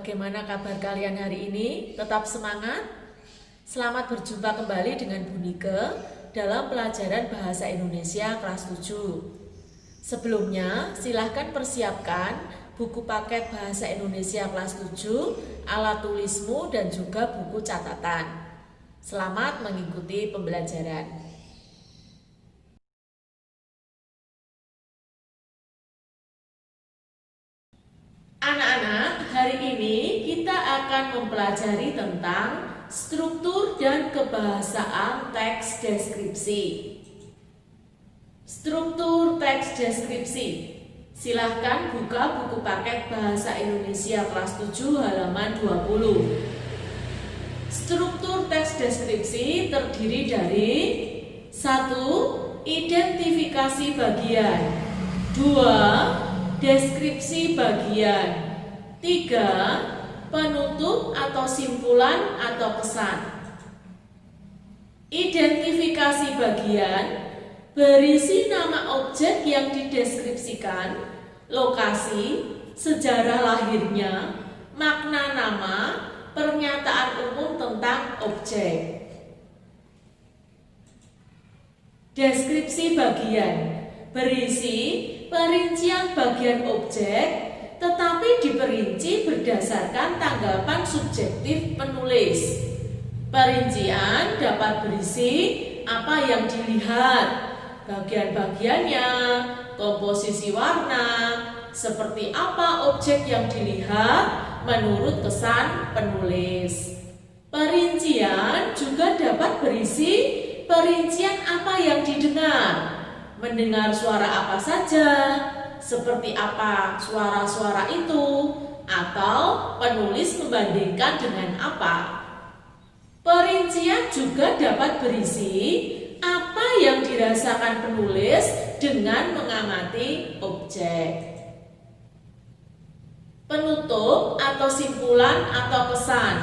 bagaimana kabar kalian hari ini? Tetap semangat? Selamat berjumpa kembali dengan Bu Nike dalam pelajaran Bahasa Indonesia kelas 7. Sebelumnya, silahkan persiapkan buku paket Bahasa Indonesia kelas 7, alat tulismu, dan juga buku catatan. Selamat mengikuti pembelajaran. Anak-anak, hari ini kita akan mempelajari tentang struktur dan kebahasaan teks deskripsi. Struktur teks deskripsi. Silahkan buka buku paket Bahasa Indonesia kelas 7 halaman 20. Struktur teks deskripsi terdiri dari 1. Identifikasi bagian, 2. Deskripsi bagian, 3. Penutup atau simpulan atau pesan. Identifikasi bagian berisi nama objek yang dideskripsikan, lokasi, sejarah lahirnya, makna nama, pernyataan umum tentang objek. Deskripsi bagian berisi perincian bagian objek, tetapi diperinci berdasarkan tanggapan subjektif penulis. Perincian dapat berisi apa yang dilihat, bagian-bagiannya, komposisi warna, seperti apa objek yang dilihat menurut kesan penulis. Perincian juga dapat berisi perincian apa yang didengar, mendengar suara apa saja, seperti apa suara-suara itu, atau penulis membandingkan dengan apa. Perincian juga dapat berisi apa yang dirasakan penulis dengan mengamati objek. Penutup atau simpulan atau pesan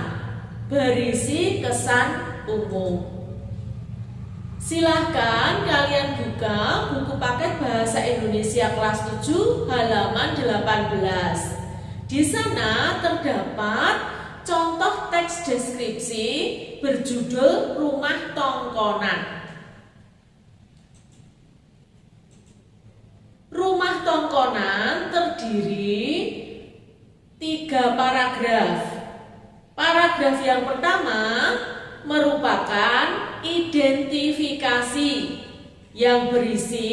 berisi kesan umum. Silahkan kalian buka buku paket Bahasa Indonesia kelas 7 halaman 18. Di sana terdapat contoh teks deskripsi berjudul Rumah Tongkonan. Rumah Tongkonan terdiri 3 paragraf. Paragraf yang pertama merupakan identifikasi yang berisi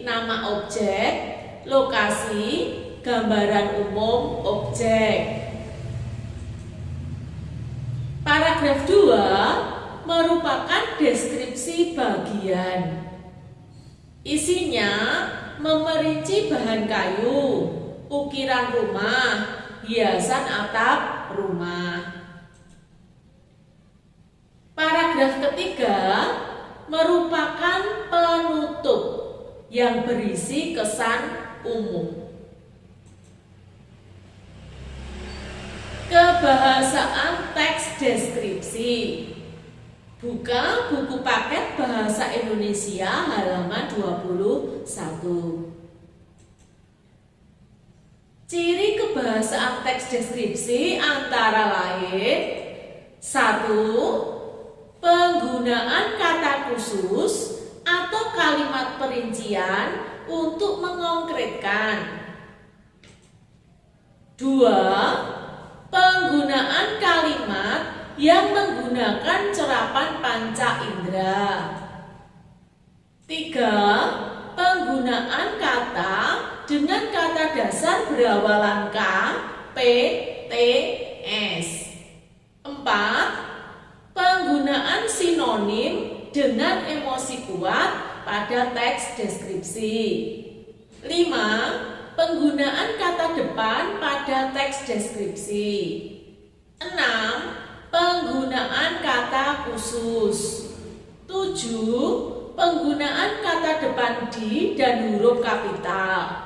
nama objek, lokasi, gambaran umum objek. Paragraf 2 merupakan deskripsi bagian. Isinya memerinci bahan kayu, ukiran rumah, hiasan atap rumah. Paragraf ketiga merupakan penutup yang berisi kesan umum. Kebahasaan teks deskripsi. Buka buku paket Bahasa Indonesia halaman 21. Ciri kebahasaan teks deskripsi antara lain: 1. Penggunaan kata khusus atau kalimat perincian untuk mengkonkretkan. 2. Penggunaan kalimat yang menggunakan cerapan panca indera. 3. Penggunaan kata dengan kata dasar berawalan K, P, T, S. 4. Penggunaan sinonim dengan emosi kuat pada teks deskripsi. 5. Penggunaan kata depan pada teks deskripsi. 6. Penggunaan kata khusus. 7. Penggunaan kata depan di dan huruf kapital.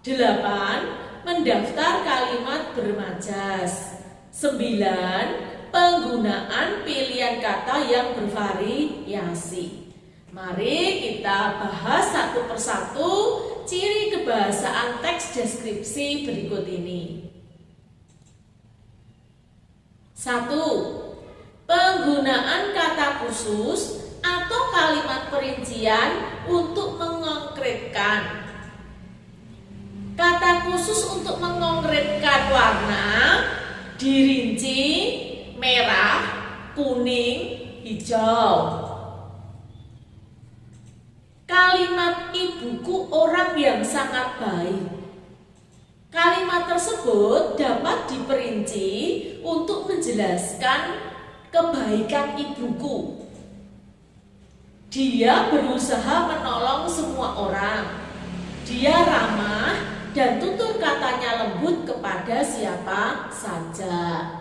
8. Mendaftar kalimat bermajas. 9. Penggunaan pilihan kata yang bervariasi. Mari kita bahas satu persatu ciri kebahasaan teks deskripsi berikut ini. 1. Penggunaan kata khusus atau kalimat perincian untuk mengkonkretkan. Kata khusus untuk mengkonkretkan warna dirinci merah, kuning, hijau. Kalimat ibuku orang yang sangat baik. Kalimat tersebut dapat diperinci untuk menjelaskan kebaikan ibuku. Dia berusaha menolong semua orang. Dia ramah dan tutur katanya lembut kepada siapa saja.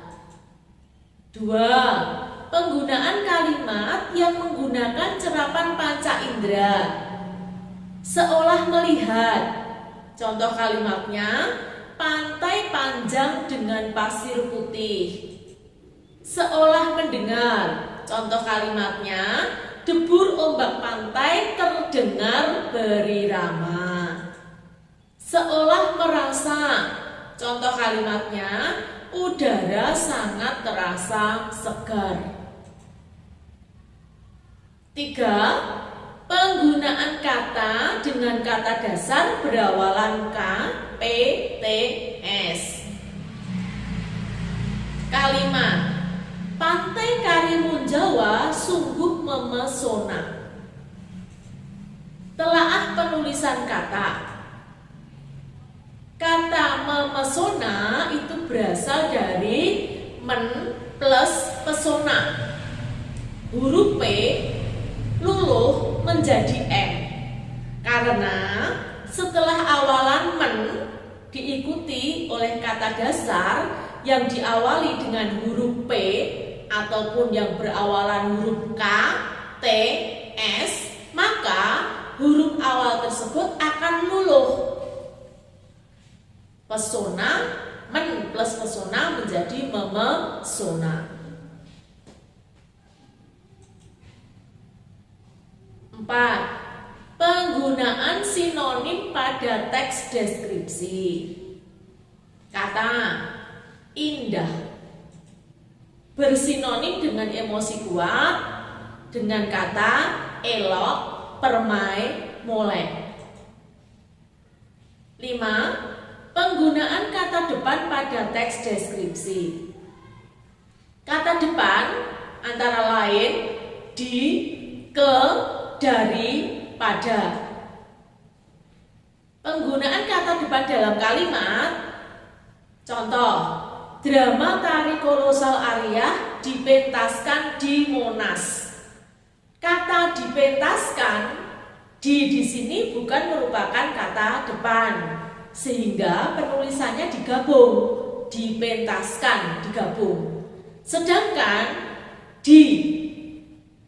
2. Penggunaan kalimat yang menggunakan cerapan panca indera. Seolah melihat. Contoh kalimatnya, pantai panjang dengan pasir putih. Seolah mendengar. Contoh kalimatnya, debur ombak pantai terdengar berirama. Seolah merasa. Contoh kalimatnya, udara sangat terasa segar. 3. Penggunaan kata dengan kata dasar berawalan K, P, T, S. Kalimat Pantai Karimun Jawa sungguh memesona. Telaah penulisan kata. Kata memesona itu berasal dari men plus pesona. Huruf P luluh menjadi M karena setelah awalan men diikuti oleh kata dasar yang diawali dengan huruf P ataupun yang berawalan huruf K, T, S, maka huruf awal tersebut akan luluh. Pesona, men plus pesona menjadi memesona. 4. Penggunaan sinonim pada teks deskripsi. Kata indah bersinonim dengan emosi kuat dengan kata elok, permai, molek. 5. Penggunaan kata depan pada teks deskripsi. Kata depan antara lain di, ke, dari, pada. Penggunaan kata depan dalam kalimat. Contoh, drama tari kolosal Arya dipentaskan di Monas. Kata dipentaskan di sini bukan merupakan kata depan, sehingga penulisannya digabung, dipentaskan digabung. Sedangkan di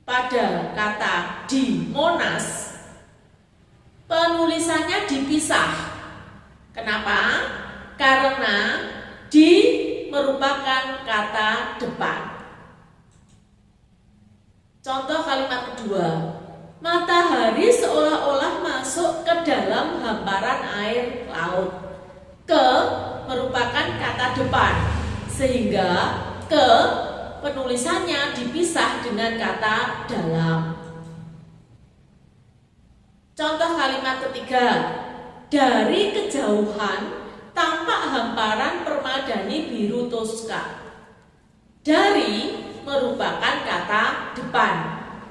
pada kata di Monas penulisannya dipisah. Kenapa? Karena di merupakan kata depan. Contoh kalimat kedua, matahari seolah-olah masuk ke dalam hamparan air laut. Ke merupakan kata depan, sehingga ke penulisannya dipisah dengan kata dalam. Contoh kalimat ketiga, dari kejauhan tampak hamparan permadani biru Tosca. Dari merupakan kata depan,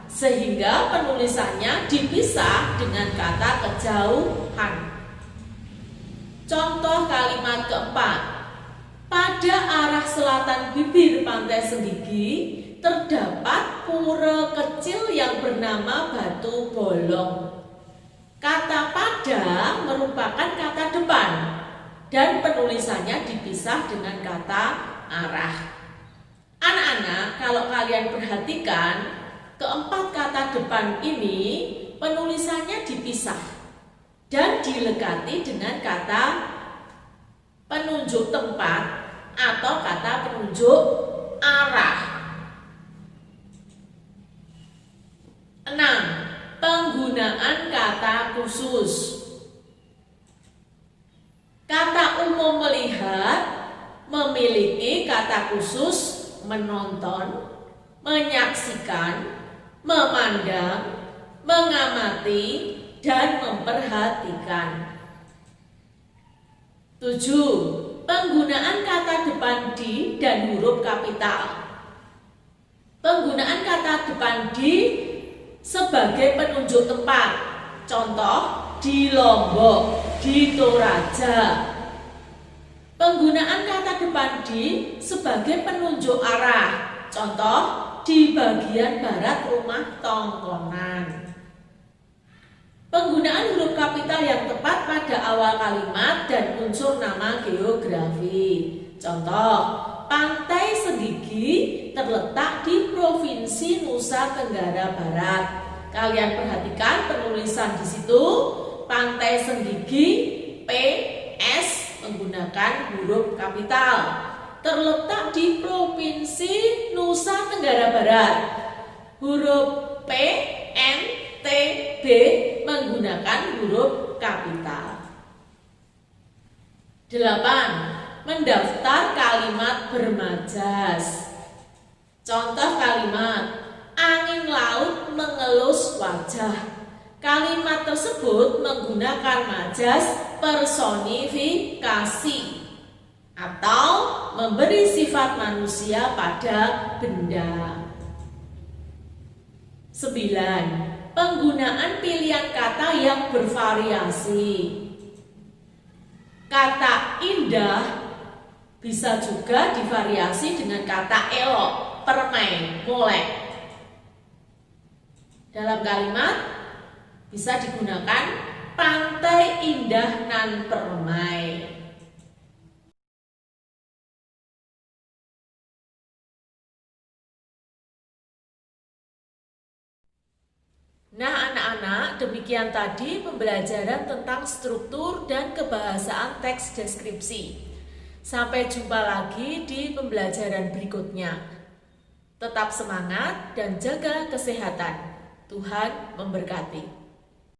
sehingga penulisannya dipisah dengan kata kejauhan. Contoh kalimat keempat, pada arah selatan bibir pantai Senggigi terdapat pura kecil yang bernama Batu Bolong. Kata pada merupakan kata depan dan penulisannya dipisah dengan kata arah. Anak-anak, kalau kalian perhatikan, keempat kata depan ini penulisannya dipisah dan dilekati dengan kata penunjuk tempat atau kata penunjuk arah. 6. Penggunaan kata khusus. Kata umum melihat memiliki kata khusus menonton, menyaksikan, memandang, mengamati, dan memperhatikan. 7. Penggunaan kata depan di dan huruf kapital. Penggunaan kata depan di sebagai penunjuk tempat. Contoh, di Lombok, di Toraja. Penggunaan kata depan di sebagai penunjuk arah. Contoh, di bagian barat rumah Tongkonan. Penggunaan huruf kapital yang tepat pada awal kalimat dan unsur nama geografi. Contoh, Pantai Senggigi terletak di Provinsi Nusa Tenggara Barat. Kalian perhatikan penulisan di situ, Pantai Senggigi, PS menggunakan huruf kapital. Terletak di Provinsi Nusa Tenggara Barat. Huruf P, N, T, B menggunakan huruf kapital. 8. Mendaftar kalimat bermajas. Contoh kalimat, angin laut mengelus wajah. Kalimat tersebut menggunakan majas personifikasi atau memberi sifat manusia pada benda. 9. Penggunaan pilihan kata yang bervariasi. Kata indah bisa juga divariasi dengan kata elok, permai, molek. Dalam kalimat bisa digunakan pantai indah nan permai. Nah anak-anak, demikian tadi pembelajaran tentang struktur dan kebahasaan teks deskripsi. Sampai jumpa lagi di pembelajaran berikutnya. Tetap semangat dan jaga kesehatan. Tuhan memberkati.